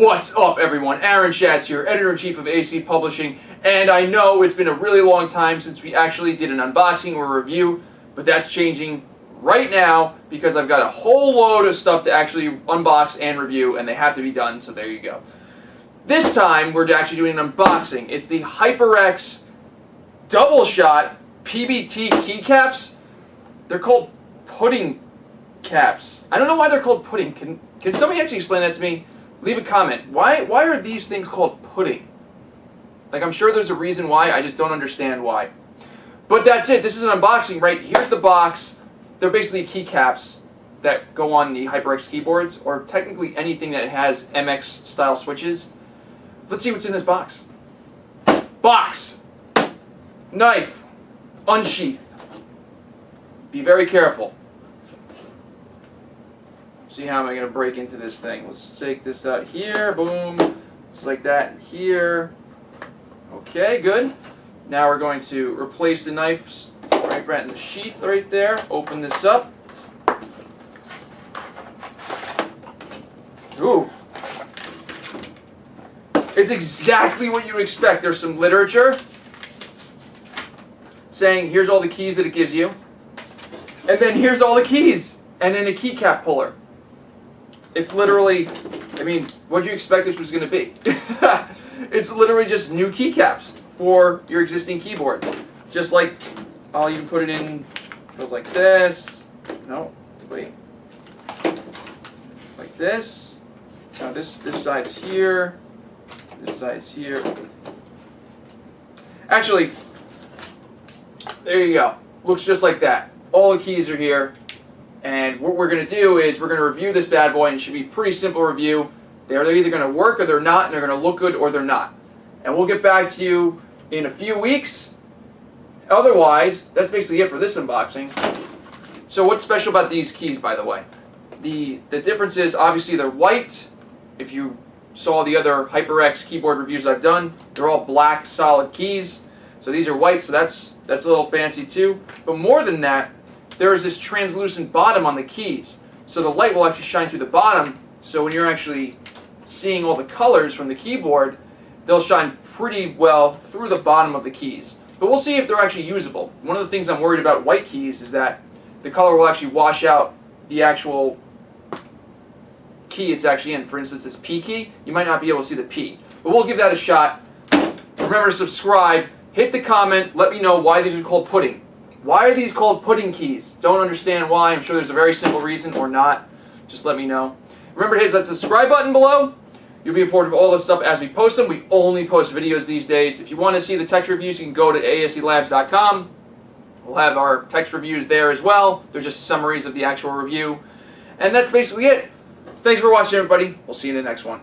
What's up, everyone? Aaron Schatz here, Editor-in-Chief of ASE Publishing, and I know it's been a really long time since we actually did an unboxing or a review, but that's changing right now because I've got a whole load of stuff to actually unbox and review, and they have to be done, so there you go. This time, we're actually doing an unboxing. It's the HyperX double shot PBT Keycaps. They're called pudding caps. I don't know why they're called pudding. Can somebody actually explain that to me? Leave a comment. Why are these things called pudding? Like, I'm sure there's a reason why, I just don't understand why. But that's it. This is an unboxing, right? Here's the box. They're basically keycaps that go on the HyperX keyboards, or technically anything that has MX style switches. Let's see what's in this box. Box. Knife. Unsheath. Be very careful. See, how am I going to break into this thing? Let's take this out here. Boom. Just like that. Here. Okay, good. Now we're going to replace the knife right in the sheath right there. Open this up. Ooh. It's exactly what you would expect. There's some literature saying here's all the keys that it gives you. And then here's all the keys. And then a keycap puller. It's literally, I mean, what do you expect this was going to be? It's literally just new keycaps for your existing keyboard. Just like, I'll even put it in, goes like this. No, wait. Like this. Now this side's here. This side's here. Actually, there you go. Looks just like that. All the keys are here. And what we're going to do is we're going to review this bad boy, and it should be a pretty simple review. They're either going to work or they're not, and they're going to look good or they're not. And we'll get back to you in a few weeks. Otherwise, that's basically it for this unboxing. So what's special about these keys, by the way? The difference is, obviously, they're white. If you saw the other HyperX keyboard reviews I've done, they're all black, solid keys. So these are white, so that's a little fancy too. But more than that, there is this translucent bottom on the keys. So the light will actually shine through the bottom, so when you're actually seeing all the colors from the keyboard, they'll shine pretty well through the bottom of the keys. But we'll see if they're actually usable. One of the things I'm worried about white keys is that the color will actually wash out the actual key it's actually in. For instance, this P key, you might not be able to see the P. But we'll give that a shot. Remember to subscribe, hit the comment, let me know why these are called pudding. Why are these called pudding keys? Don't understand why. I'm sure there's a very simple reason, or not. Just let me know. Remember to hit that subscribe button below. You'll be informed of all this stuff as we post them. We only post videos these days. If you want to see the text reviews, you can go to aselabs.com. We'll have our text reviews there as well. They're just summaries of the actual review. And that's basically it. Thanks for watching, everybody. We'll see you in the next one.